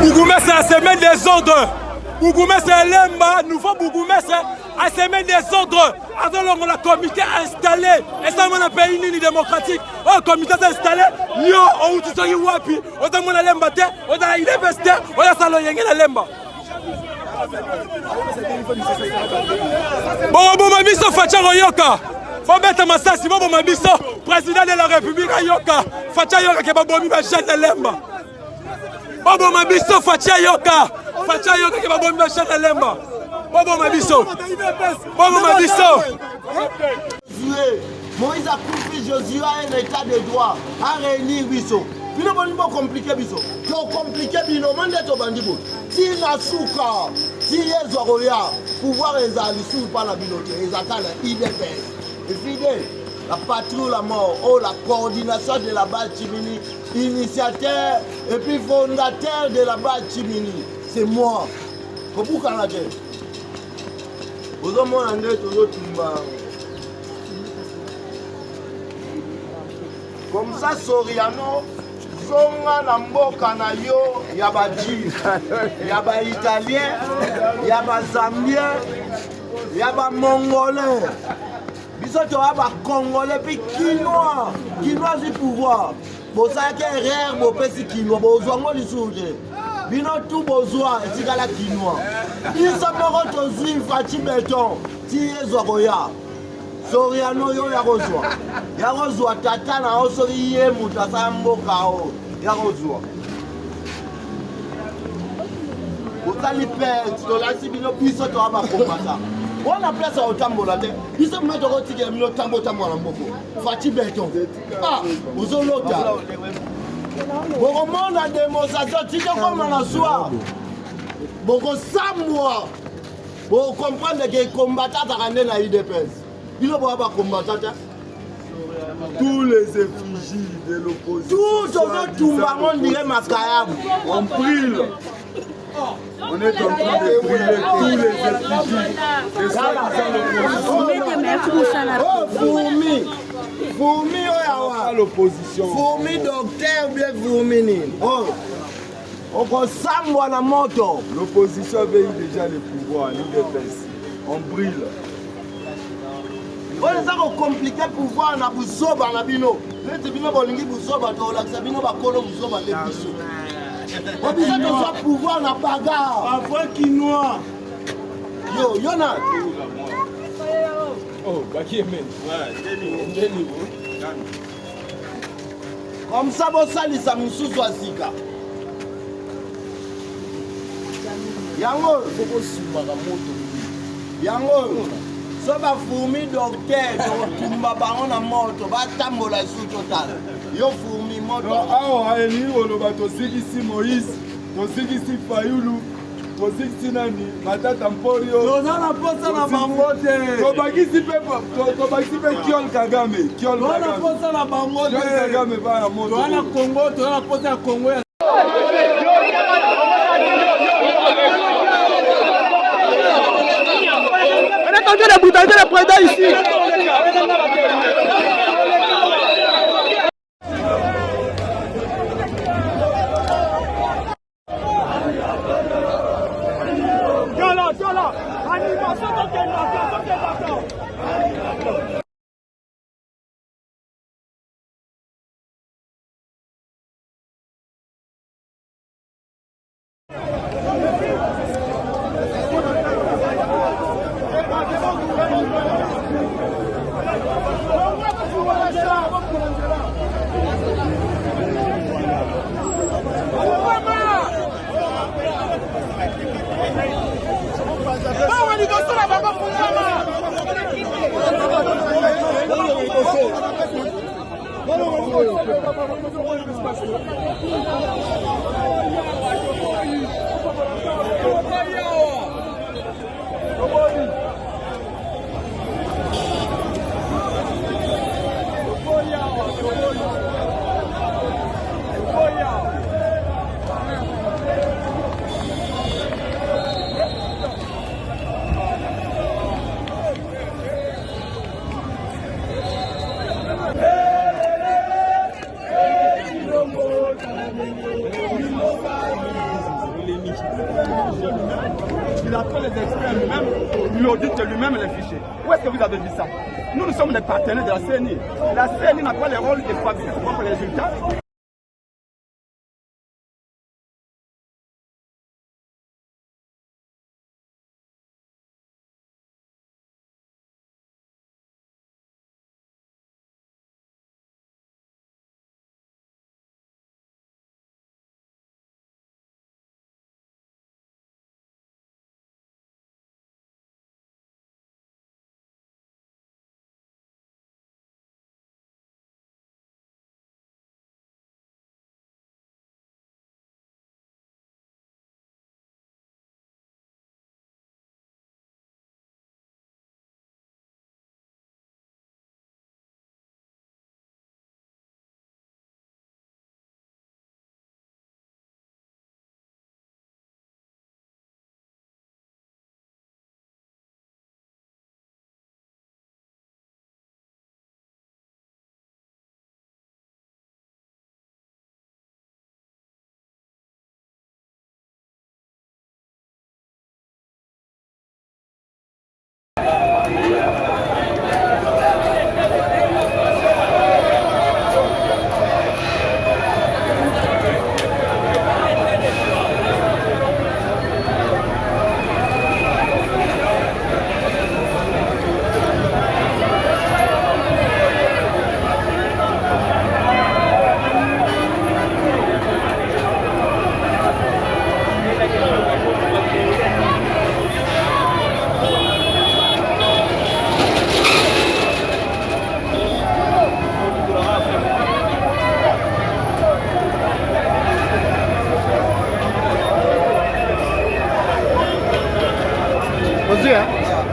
Bougoumès, c'est la semaine des ordres. Bougoumès, c'est l'Emba, nouveau Bougoumès, c'est la semaine des ordres. Alors, on a un comité installé. Et ça, on a un pays démocratique. Le comité s'est installé. Yo, on a dit wapi. On a l'Emba, on a l'Investé, on a salon l'Emba. Bon, Mabiso Facha Yoka. Bon, Beta Massassi, bon, Mabiso, président de la République Yoka. Facha Yoka, qui va bomber ma chaîne de l'Emba. Bon, Mabiso Facha Yoka. Facha Yoka, qui va bomber ma chaîne de l'Emba. Bon, Mabiso. Bon, Mabiso. Moïse a compris Josué a un état de droit à réunir Bisso. Puis le bon compliqué Bisso. Donc compliqué Bino, monde est au bandibo. Si Nasuka, si Yezoya, pouvoir les alisous par la biloté, ils attendent l'IDPS. Et fidèle, la patrouille la mort, oh la coordination de la base Chimini, initiateur et puis fondateur de la base Chimini, c'est moi. Comment Canada? Vous avez mon année toujours Tumba. Comme ça, Soriano, Zonga Namboka na yo, yaba Jif, yaba Italien, yaba Zambien, yaba Mongolais. Biso to yaba Congolais puis Quinois, Quinois du pouvoir. Bon ça qui est rare, bon pesi Quinois, bon zongo li souje. Bino tout besoin, etikala Quinois. Biso moko to zui Fati Beton, ti ezokoya. Soriano yo ya rozwa tata na osori ye mutasa mboka o ya rozwa otali perte to la sibino biso to aba komata on a place au tambola te biso meto ko tike mino tambo tambo na mboko Fati Beton ah uzolota boko mona démonstration tike comme na soir boko samwa bo comprendre que combattant ta na IDPS. Il va avoir combattant. Tous les effigies de l'opposition. Tout le monde dirait Makayab. On brûle. On est en train de brûler tous les effigies. Fourmi, l'opposition. Fourmi, docteur, bien fourmi. On ressemble la moto. L'opposition veille déjà le pouvoir, l'IDPS. On brûle. On est compliqué pour voir na buzoba na bino. Les bino bolingi buzoba to la sabino ba kolo buzoba les biso. On dit que ça pouvoir na bagarre. Avant Quinois. Yo, Yona. Oh, Baki Amen. Ouais, comme ça bon salisa mususu asika. Yango boko suma ka moto. Yango so ba fourmi docteur to tumba bango na moto ba tambola su total yo fourmi moto awa eni oloba to sigisi Moïse to sigisi Fayulu to sigisi nani matata mporio to na posa na bango te to bagisi pe Kiol Kagame na posa na bango te Kiol Kagame ba na moto to na Congo to na posa ya Congo. Attendez la brutalité des présidents ici. Il attend les experts lui-même, il audite lui-même les fichiers. Où est-ce que vous avez vu ça? Nous sommes les partenaires de la CNI. La CNI n'a pas le rôle de fabriquer ses propres résultats.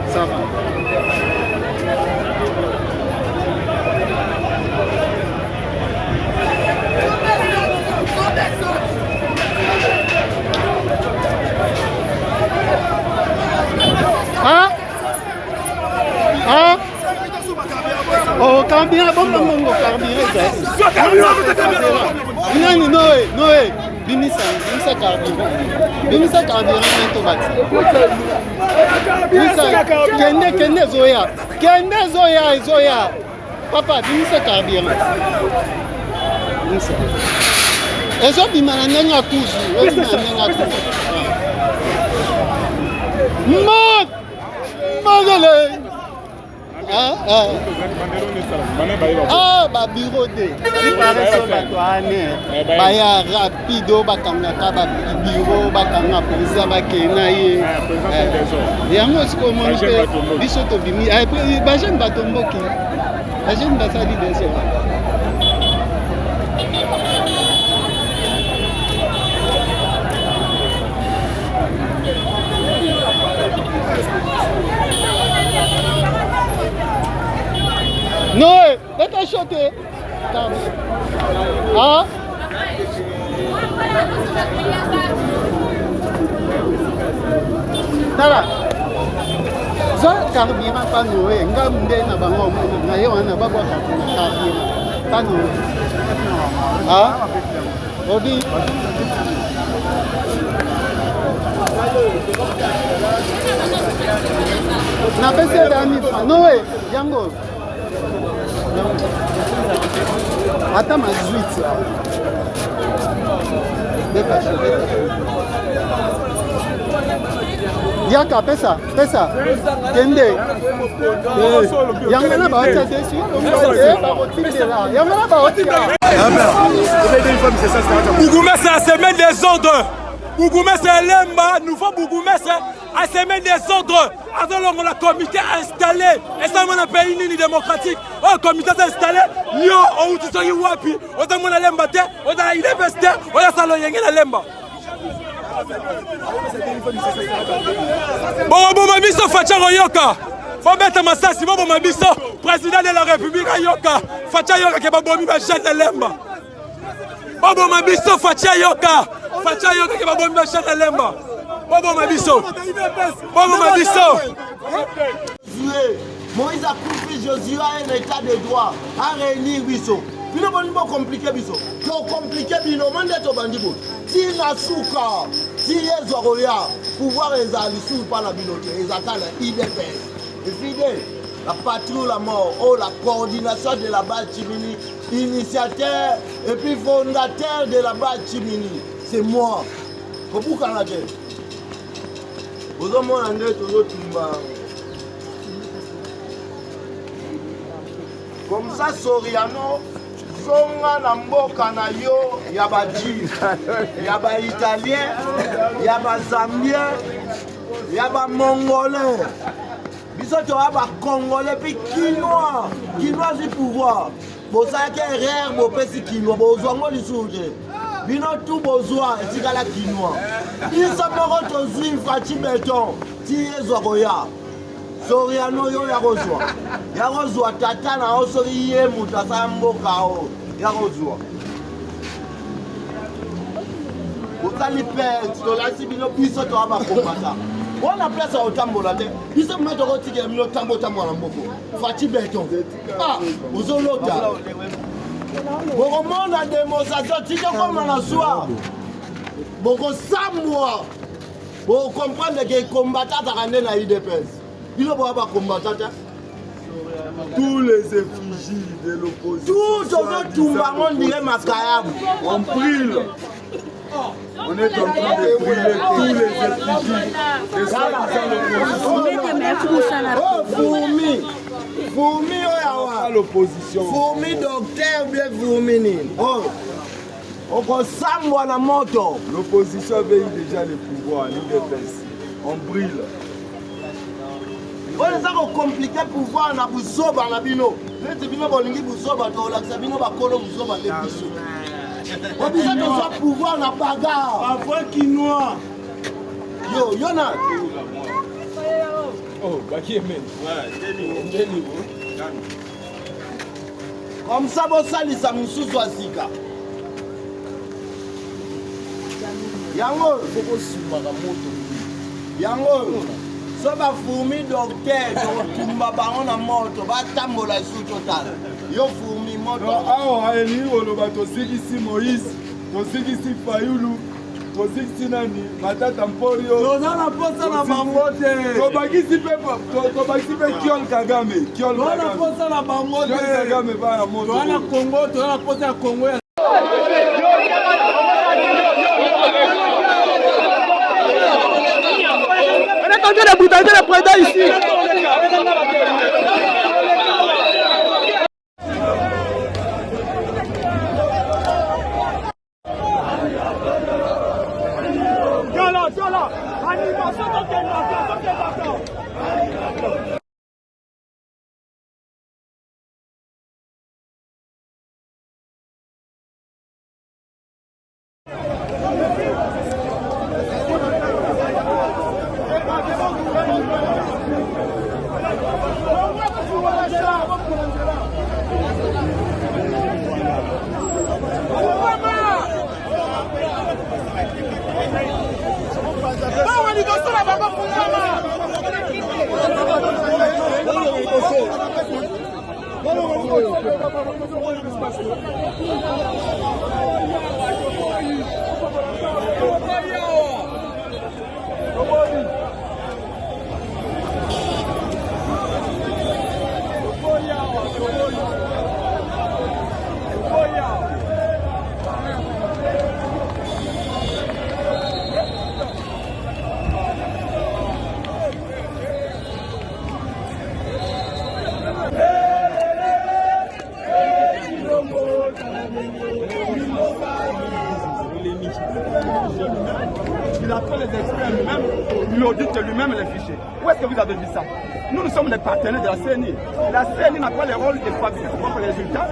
Ça va. Hein? Hein? Oh, carburant, bon, carburant. Noé. Bimisa carburant. Bimisa carburant, Kende Zoya. Papa, bimisa carburant. Bimisa. Ezo bimana nenga kuzu. Magale. Ba bureau de préparation batoane baya rapido bakangaka ba bureau bakanga polisa bakena ye yango siko moni pe biso to bimi ba jeune batomboki ba jeune basali deso Noé, let us shot it. Ah? Tara. Ça carburant pas Noé, ngambe na bango na yo na babwa carburant. Pas Noé. Ah? Obi. Na pese dami Noé, yango. Attends ma 18 Yaka pesa Kende Yangana ba tete si Yangana ba Bougoumé c'est la semaine des ordres. Bougoumé c'est l'emba, nous faut Bougoumé c'est la semaine des ordres. Alors on a comité installé. Et ça on a pays ni démocratique. Oh comité installé. Yo on tu sois wapi. On a mon lemba te. On a il investé. On a salon yengena lemba. Bon mabiso facha yoka. Bon beta masasi bon mabiso président de la République yoka. Facha yoka ke babomi ba jeune lemba. Bon mabiso facha yoka. Facha yoka ke babomi ba jeune lemba. Bobo Mabiso. Moïse a prouvé Josué un état de droit à réunir Wisso. bino bonimo compliqué biso to compliqué bino mande to bandibo tina suka ti ezwa koya pouvoir ezali lisusu mpa na bino te ezaka na idps efide la patrouille la mort oh la coordination de la base Chimini initiateur et puis fondateur de la base Chimini c'est moi kobukana te ozomona nde tozotumba comme ça Soriano zonga na mboka na yo ya baji ya ba italien ya ba zambien ya ba mongolais biso toya ba congolais puis quinois du pouvoir bozalaki erreur bopesi quinois bozwango lisusu te bino tu bozwa etikala quinois biso moko tozwi faci beton ti ezwa koya Soriano yo ya kozwa tata na yo soki ye moto asala mboka o ya kozwa otali perte tolasi bino biso toya bakombata wana place otambola te biso mino tokotikela bino tambotambola na mboko faci beton ozolota bokomona démonstration tikokoma na soir bokosambwa bokomprendre ke kombata azaka nde na idps bino boya bakombatata tous les effigies de l'opposition tout ozotumbango ndire makayabu on brûle. On est en train de brûler tous les effigies de fourmi oyawa l'opposition. fourmi docteur bien fourmi nini okosambwa na moto. L'opposition veille déjà le pouvoir, l'UDPS. On brûle. oyo eza kokomplike pouvoir na buzoba na bino neti bino bolingi buzoba tolakisa bino bakolo buzoba nde biso obiso tozwa pouvoir na bagarre Avant quinois. yo na comme ça bosalisa mosusu ya sika yango so bafourmi docteur totumba bango na moto batambola lisusu totala yo fourmi moto awa elingi koloba tosikisi Moïse, tosikisi Fayulu, tosikisi nani Matata Mporio, toza na posa na bango te tobakisi mpe Kiol Kagame, toza na posa na bango te Kagame bana moto toza na Congo, toza na posa ya Congo. On est la brutalité des présidents ici. Il apprend les experts lui-même, il audite lui-même les fichiers. Où est-ce que vous avez vu ça? Nous sommes les partenaires de la CNI. La CNI n'a pas le rôle de fabriquer ses propres résultats.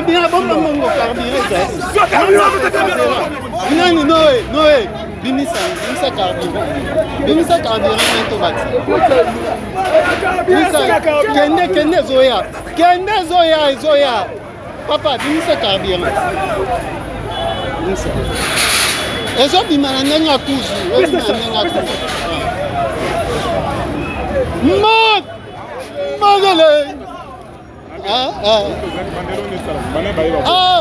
carburant bomba mongo carburant nani Noé bimisa carburant mento bati kende zoya papa bimisa carburant ezobima na ndenge ya kuzu magele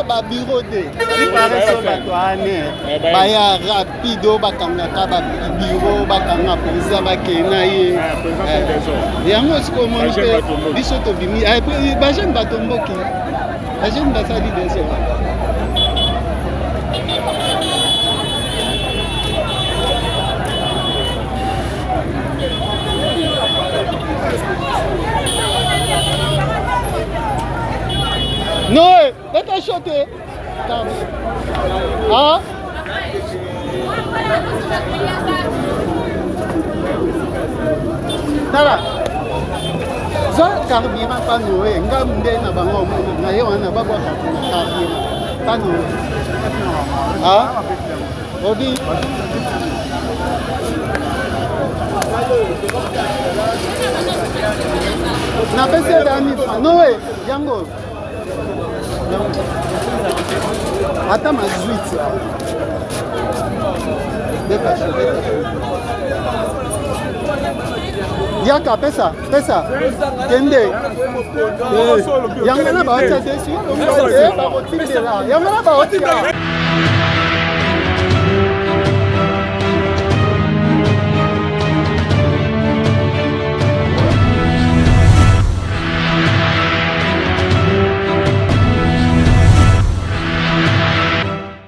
babiro te bipareso bato ane baya rapido bakangaka babiro bakanga président bakena ye yango sikomoni mpe biso tobimi bajeune batomboki bajeune basali deso Noé, let us shot it. Ah? Tara. Ça carburant pas Noé, ngambe na bango na yo na baba carburant. Pas Noé. Ah? Obi. Na pese dami Noé, yango. Attends ma 18. Yaka pesa. Kende. Yangana ba tete si. Yangana ba